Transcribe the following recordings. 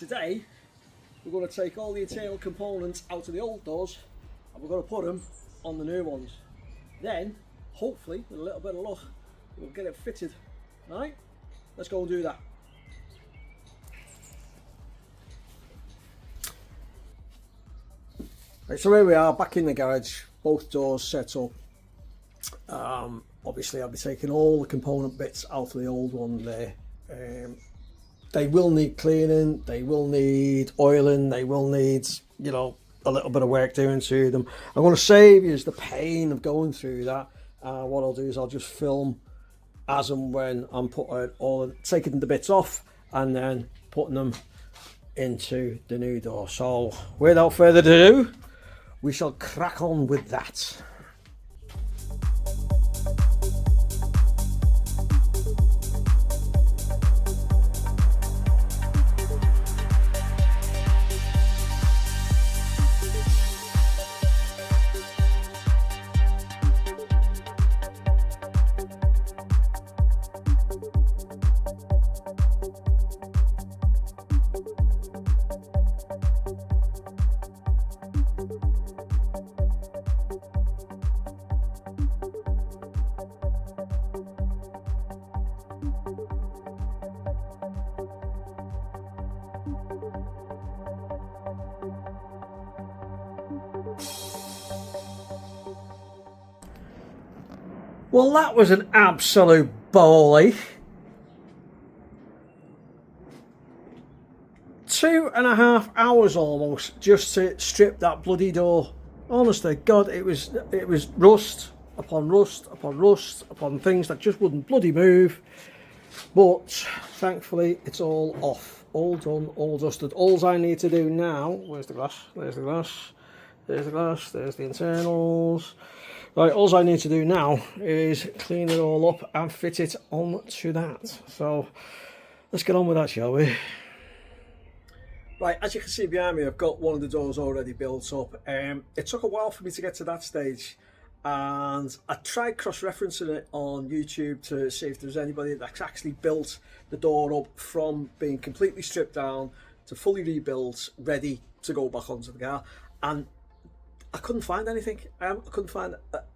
today we're going to take all the internal components out of the old doors and we're going to put them on the new ones. Then, hopefully, with a little bit of luck, we'll get it fitted. Right? Let's go and do that. Right, so here we are, back in the garage, both doors set up. Obviously I'll be taking all the component bits out of the old one there. They will need cleaning, they will need oiling, they will need, you know, a little bit of work doing to them. I'm going to save you the pain of going through that. What I'll do is I'll just film as and when I'm taking the bits off and then putting them into the new door. So without further ado, we shall crack on with that. Well, that was an absolute bally. 2.5 hours almost just to strip that bloody door. Honestly, God, it was rust upon rust upon rust upon things that just wouldn't bloody move. But thankfully, it's all off, all done, all dusted. All I need to do now, where's the glass? There's the glass. There's the glass. There's the internals. Right, all I need to do now is clean it all up and fit it onto that. So let's get on with that, shall we? Right, as you can see behind me, I've got one of the doors already built up. It took a while for me to get to that stage, and I tried cross-referencing it on YouTube to see if there's anybody that's actually built the door up from being completely stripped down to fully rebuilt, ready to go back onto the car, and I couldn't find anything. I couldn't find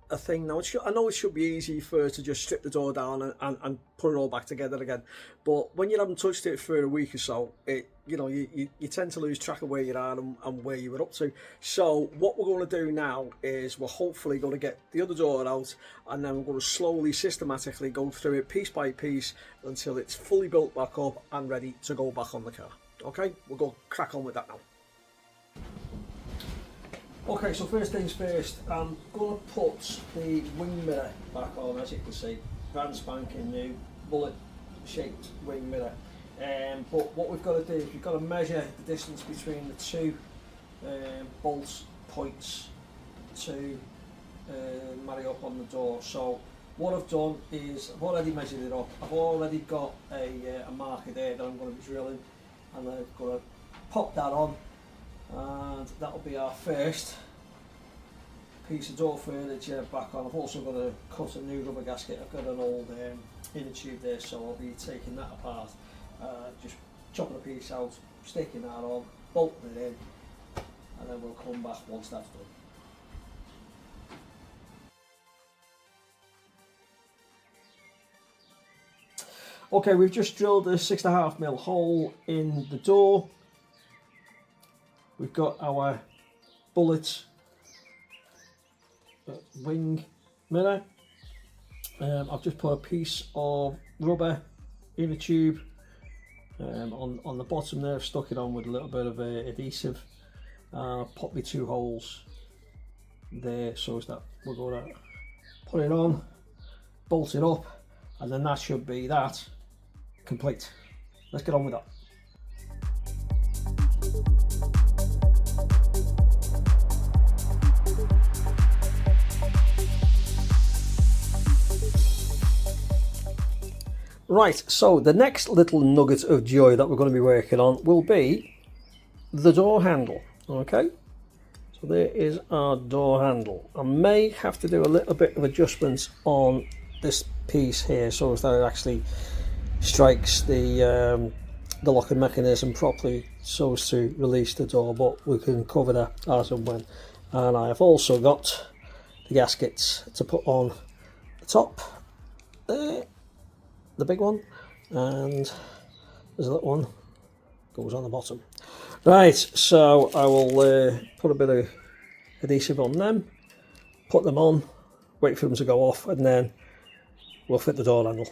a thing. Now, I know it should be easy to just strip the door down and put it all back together again. But when you haven't touched it for a week or so, you tend to lose track of where you are and where you were up to. So what we're going to do now is we're hopefully going to get the other door out, and then we're going to slowly, systematically go through it piece by piece until it's fully built back up and ready to go back on the car. Okay, we'll go crack on with that now. Okay, so first things first, I'm going to put the wing mirror back on, as you can see, brand spanking new bullet shaped wing mirror. But what we've got to do is we've got to measure the distance between the two bolt points to marry up on the door. So what I've done is I've already measured it up. I've already got a marker there that I'm going to be drilling, and I've got to pop that on. And that'll be our first piece of door furniture back on. I've also got to cut a new rubber gasket. I've got an old inner tube there, so I'll be taking that apart, just chopping a piece out, sticking that on, bolting it in, and then we'll come back once that's done. Okay, we've just drilled a 6.5mm hole in the door. We've got our bullet wing mirror. I've just put a piece of rubber inner tube on the bottom there. I've stuck it on with a little bit of adhesive. Pop me 2 holes there so that we're going to put it on, bolt it up, and then that should be that complete. Let's get on with that. Right, so the next little nugget of joy that we're going to be working on will be the door handle. Okay, so there is our door handle. I may have to do a little bit of adjustments on this piece here so that it actually strikes the locking mechanism properly, so as to release the door, but we can cover that as and when. And I have also got the gaskets to put on the top there, the big one, and there's a little one goes on the bottom. Right, so I will put a bit of adhesive on them, put them on, wait for them to go off, and then we'll fit the door handle.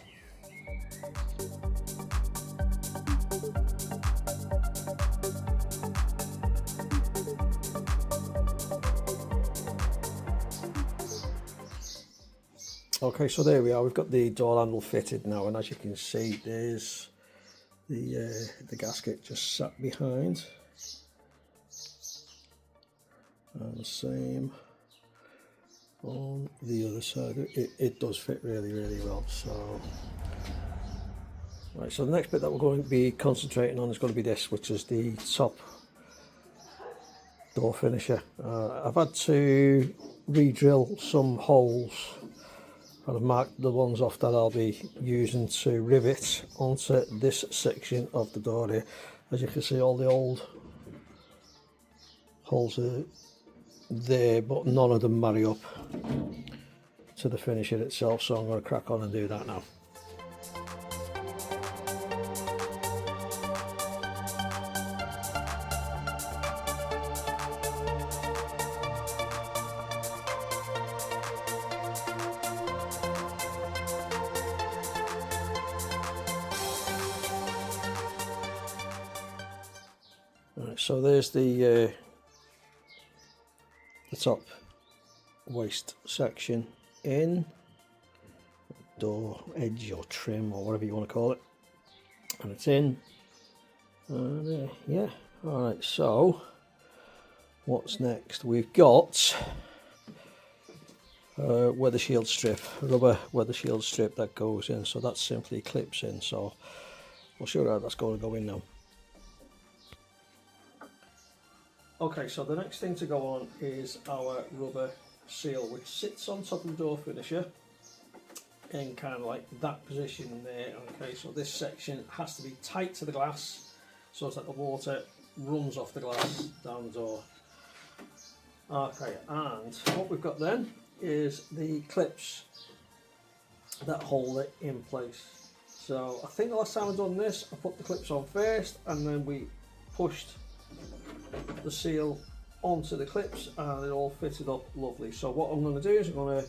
Okay, so there we are, we've got the door handle fitted now, and as you can see, there's the gasket just sat behind, and the same on the other side. It does fit really, really well. So right, so the next bit that we're going to be concentrating on is going to be this, which is the top door finisher. I've had to re-drill some holes, and I've marked the ones off that I'll be using to rivet onto this section of the door here. As you can see, all the old holes are there, but none of them marry up to the finisher itself, so I'm going to crack on and do that now. Right, so there's the top waist section in, door edge or trim or whatever you want to call it, and it's in, and yeah, alright, so what's next? We've got weather shield strip, rubber weather shield strip that goes in, so that simply clips in, so we'll show you how that's going to go in now. Okay, so the next thing to go on is our rubber seal, which sits on top of the door finisher in kind of like that position there. Okay, so this section has to be tight to the glass so that the water runs off the glass down the door. Okay, and what we've got then is the clips that hold it in place. So I think the last time I've done this, I put the clips on first, and then we pushed the seal onto the clips, and it all fitted up lovely. So what I'm going to do is I'm going to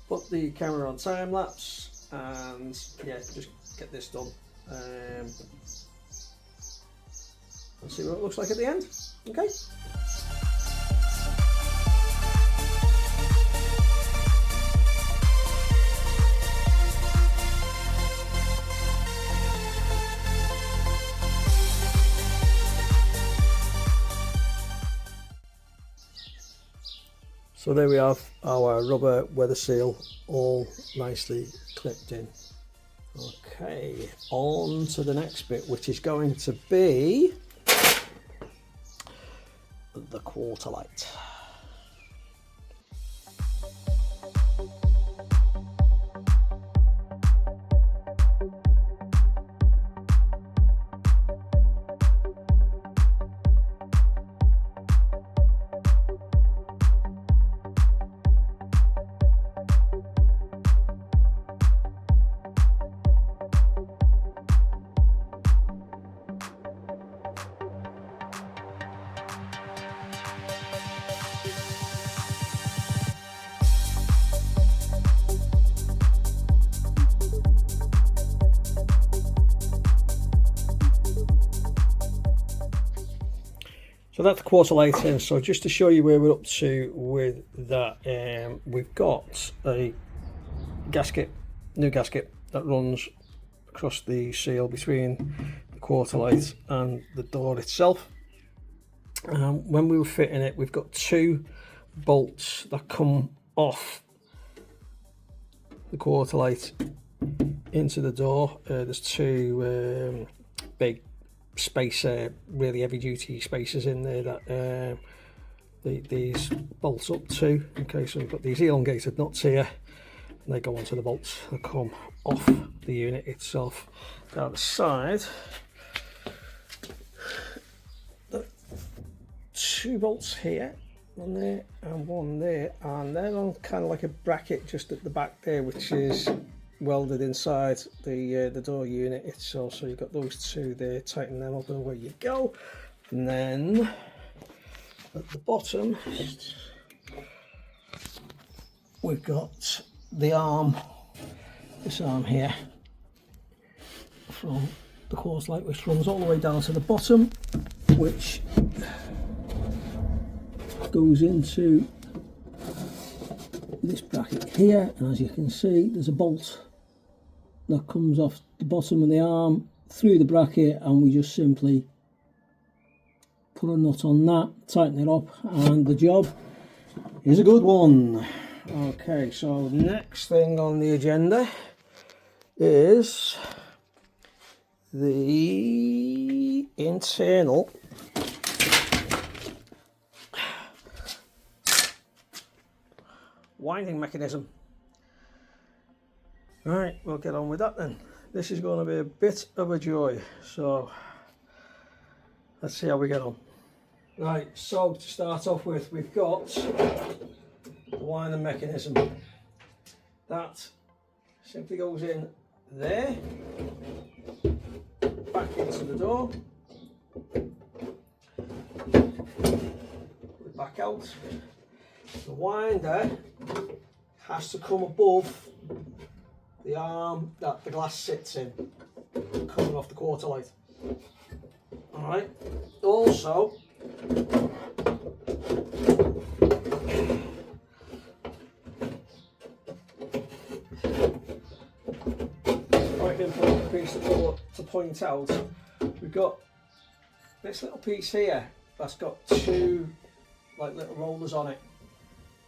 put the camera on time lapse and yeah, just get this done and see what it looks like at the end. Okay. So there we have our rubber weather seal all nicely clipped in. Okay, on to the next bit, which is going to be the quarter light. So that's the quarter light in. So just to show you where we're up to with that, we've got a gasket, new gasket that runs across the seal between the quarter light and the door itself. When we were fitting it, we've got two bolts that come off the quarter light into the door. There's two big spacer, really heavy duty spacers in there that these bolts up to. Okay, so we've got these elongated nuts here, and they go onto the bolts that come off the unit itself. Down the side 2 bolts here, one there and one there, and they're on kind of like a bracket just at the back there, which is welded inside the door unit itself. So you've got those 2 there, tighten them up and away you go. And then at the bottom we've got the arm, this arm here from the quarter light, which runs all the way down to the bottom, which goes into this bracket here, and as you can see there's a bolt that comes off the bottom of the arm through the bracket, and we just simply put a nut on that, tighten it up, and the job is a good one. Okay, so next thing on the agenda is the internal winding mechanism. Right, we'll get on with that then. This is going to be a bit of a joy, so let's see how we get on. Right, so to start off with, we've got the winding mechanism. That simply goes in there, back into the door, back out. The winder has to come above the arm that the glass sits in, coming off the quarter light. Alright, also quite an important piece to point out, we've got this little piece here that's got 2 like little rollers on it.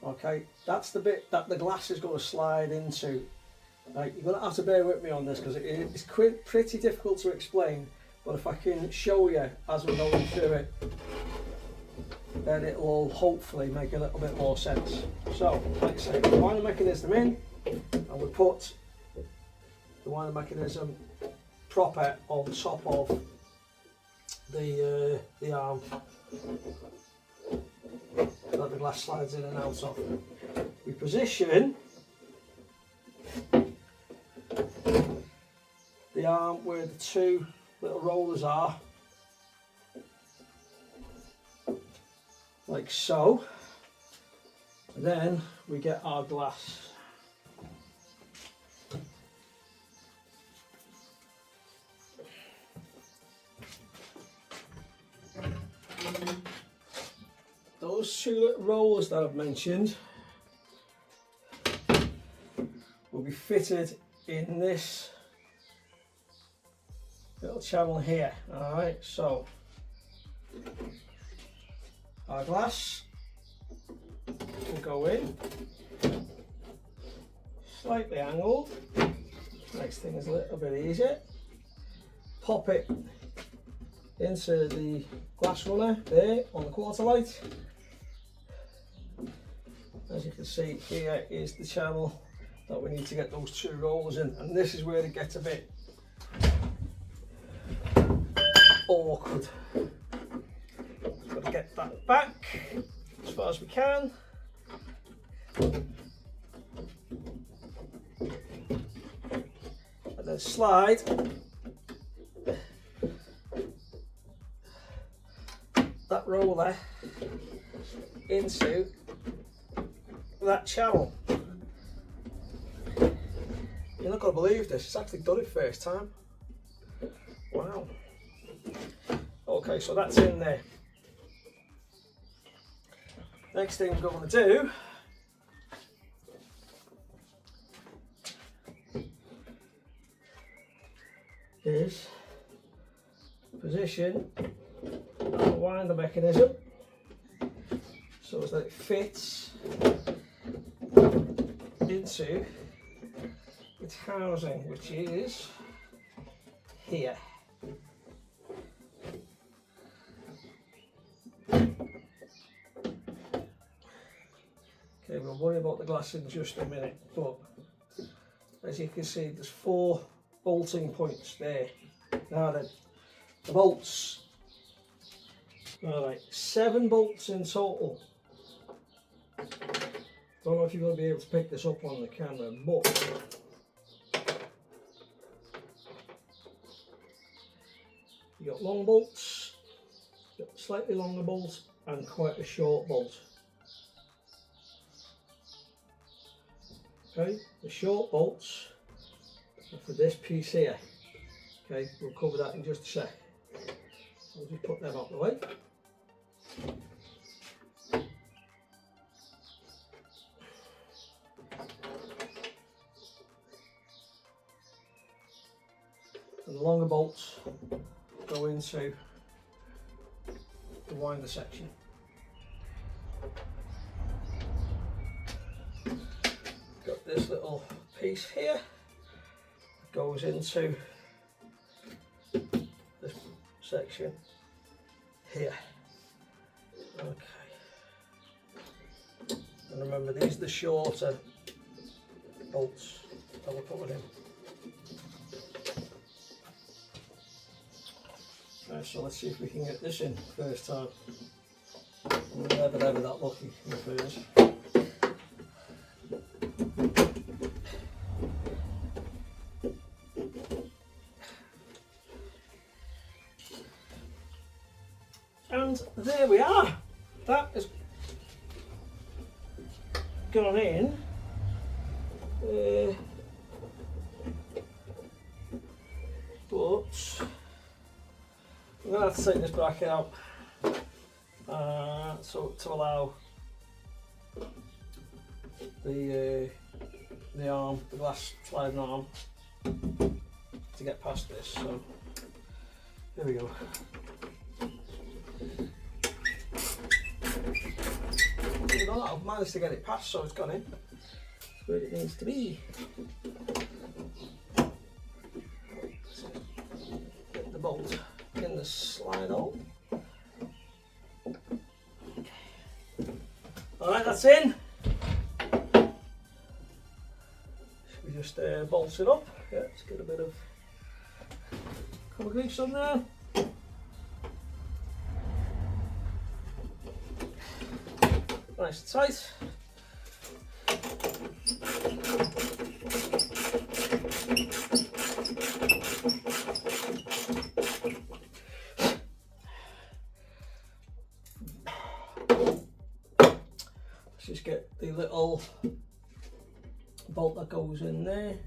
Okay, that's the bit that the glass is going to slide into. Right, you're going to have to bear with me on this because it's pretty difficult to explain, but if I can show you as we're going through it, then it will hopefully make a little bit more sense. So, like I say, we wind the mechanism in, and we put the winding mechanism proper on top of the arm that the glass slides in and out of. We position the arm where the 2 little rollers are, like so, and then we get our glass. Those 2 little rollers that I've mentioned will be fitted in this little channel here. Alright, so our glass will go in, slightly angled, makes things a little bit easier. Pop it into the glass runner there on the quarter light. As you can see, here is the channel that we need to get those 2 rollers in, and this is where it gets a bit awkward. Got to get that back as far as we can. And then slide that roller into that channel. You're not going to believe this, it's actually done it first time. Wow. Okay, so that's in there. Next thing we're going to do is position and wind the mechanism so as that it fits into its housing, which is here. Okay, we'll worry about the glass in just a minute, but as you can see, there's 4 bolting points there. Now then, the bolts Alright, 7 bolts in total. Don't know if you're going to be able to pick this up on the camera, but you got long bolts, got slightly longer bolt, and quite a short bolt. Okay, the short bolts are for this piece here. Okay, we'll cover that in just a sec. I'll just put them out the way. And the longer bolts go into the winder section. Got this little piece here that goes into this section here. Okay. And remember, these are the shorter bolts that we're putting in. Right, so let's see if we can get this in first time. We're never that lucky in the first. And there we are. That has gone in. But I'm going to have to take this bracket out so to allow the arm, the glass sliding arm, to get past this. So here we go. I've managed to get it past, so it's gone in. It's where it needs to be. Get the bolt in the slide hole. Okay. Alright, that's in. Should we just bolt it up? Yeah, let's get a bit of cover grease on there. Nice and tight. Let's just get the little bolt that goes in there.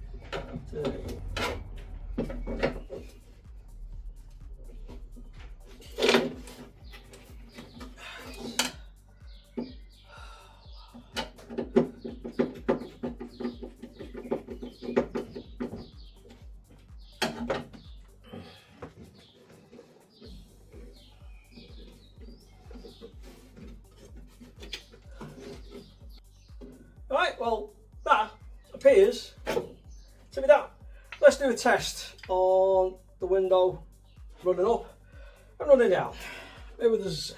Right, well, that appears to be that. Let's do a test on the window running up and running down. Bear with us.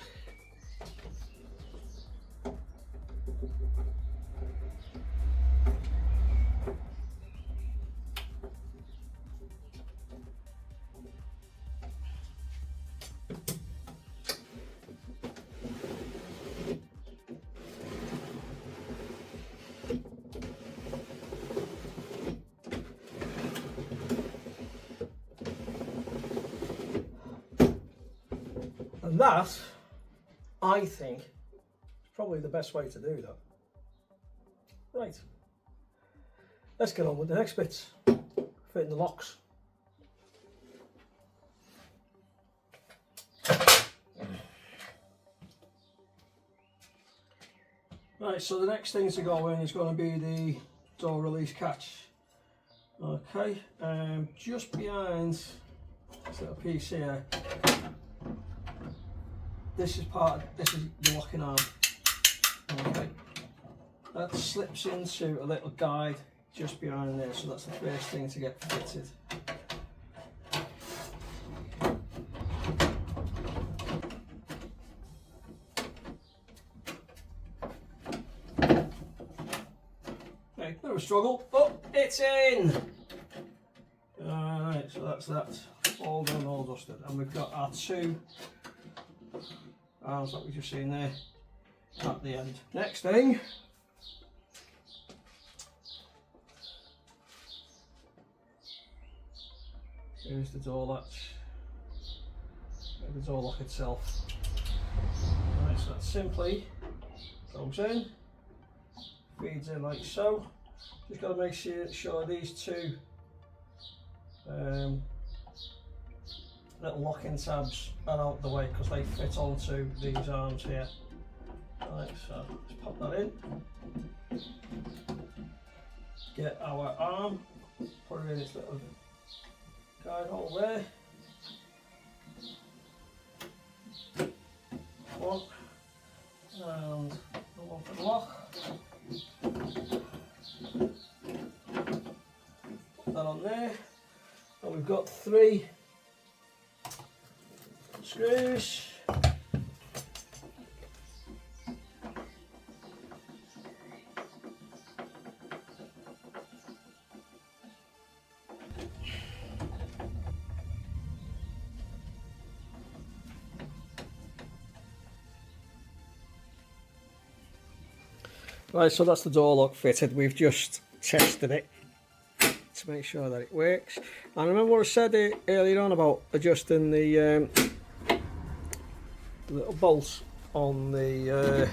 And that, I think, is probably the best way to do that. Right, let's get on with the next bits. Fitting the locks. Right, so the next thing to go in is going to be the door release catch. Okay, just behind this little piece here. This is the locking arm. Okay, that slips into a little guide just behind there, so that's the first thing to get fitted. Okay, bit of a struggle, but it's in. Alright, so that's that all done, all dusted, and we've got our two arms that we just seen there at the end. Next thing, here's the door latch, the door lock itself. Right, so that simply goes in, feeds in like so. Just got to make sure these two little locking tabs are out of the way because they fit onto these arms here. Right, so let's pop that in. Get our arm, put it in its little guide hole there. One, and the one for the lock. Put that on there. And we've got 3 screws. Right, so that's the door lock fitted. We've just tested it to make sure that it works. And remember what I said earlier on about adjusting the little bolt on the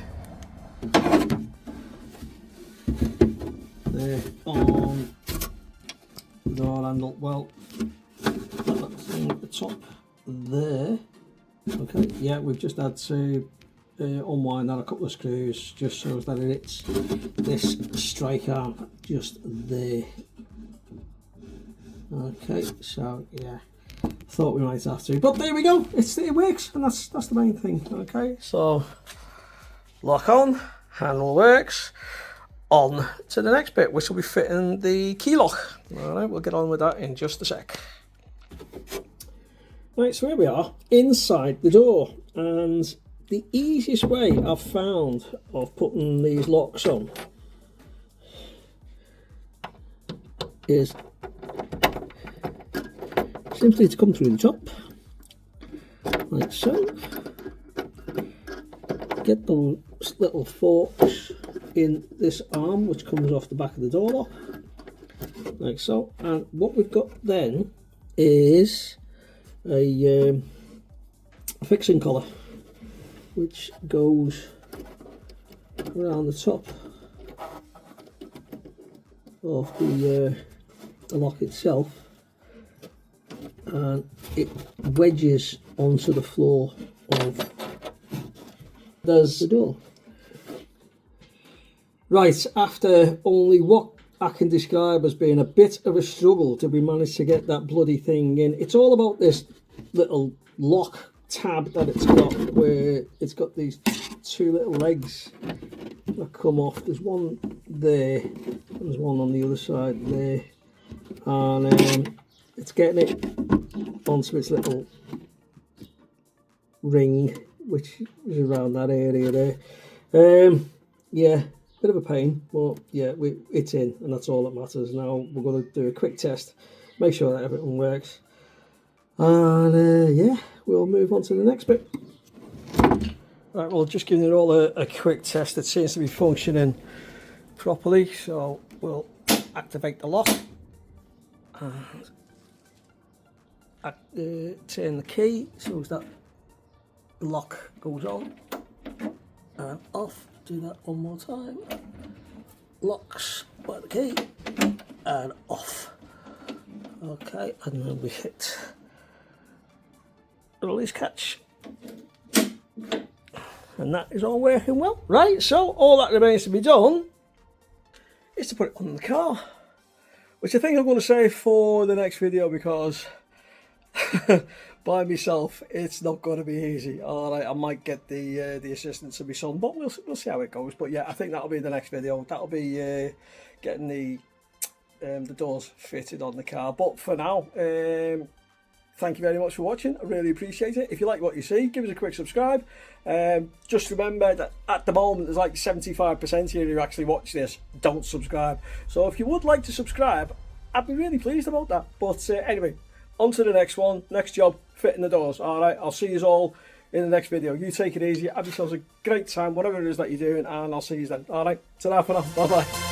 on the door handle. Well, that thing at the top there. Okay, yeah, we've just had to unwind that a couple of screws just so that it's this strike arm just there. Okay, so yeah, thought we might have to, but there we go. It works, and that's the main thing. Okay, so lock on, handle works. On to the next bit, which will be fitting the key lock. All right, we'll get on with that in just a sec. Right, so here we are inside the door, and the easiest way I've found of putting these locks on is simply to come through the top, like so. Get those little forks in this arm, which comes off the back of the door lock, like so. And what we've got then is a fixing collar, which goes around the top of the lock itself, and it wedges onto the floor of the door. Right, after only what I can describe as being a bit of a struggle to be managed to get that bloody thing in. It's all about this little lock tab that it's got, where it's got these 2 little legs that come off. There's one there, and there's one on the other side there, and it's getting it onto its little ring, which is around that area there. Yeah, bit of a pain, but yeah, it's in, and that's all that matters. Now we're going to do a quick test, make sure that everything works, and yeah, we'll move on to the next bit. Right, well, just giving it all a quick test. It seems to be functioning properly, so we'll activate the lock and turn the key so that the lock goes on and off. Do that one more time. Locks by the key and off. Okay, and then we hit the release catch, and that is all working well. Right, so all that remains to be done is to put it on the car, which I think I'm going to save for the next video, because by myself it's not going to be easy. All right, I might get the assistance of my son, but we'll see how it goes. But yeah, I think that'll be the next video. That'll be getting the doors fitted on the car. But for now, thank you very much for watching. I really appreciate it. If you like what you see, give us a quick subscribe. Just remember that at the moment there's like 75% of you who actually watch this don't subscribe. So if you would like to subscribe, I'd be really pleased about that. But anyway, on to the next one, next job, fitting the doors. All right, I'll see you all in the next video. You take it easy, have yourselves a great time, whatever it is that you're doing, and I'll see you then. All right, ta-ra for now, bye bye.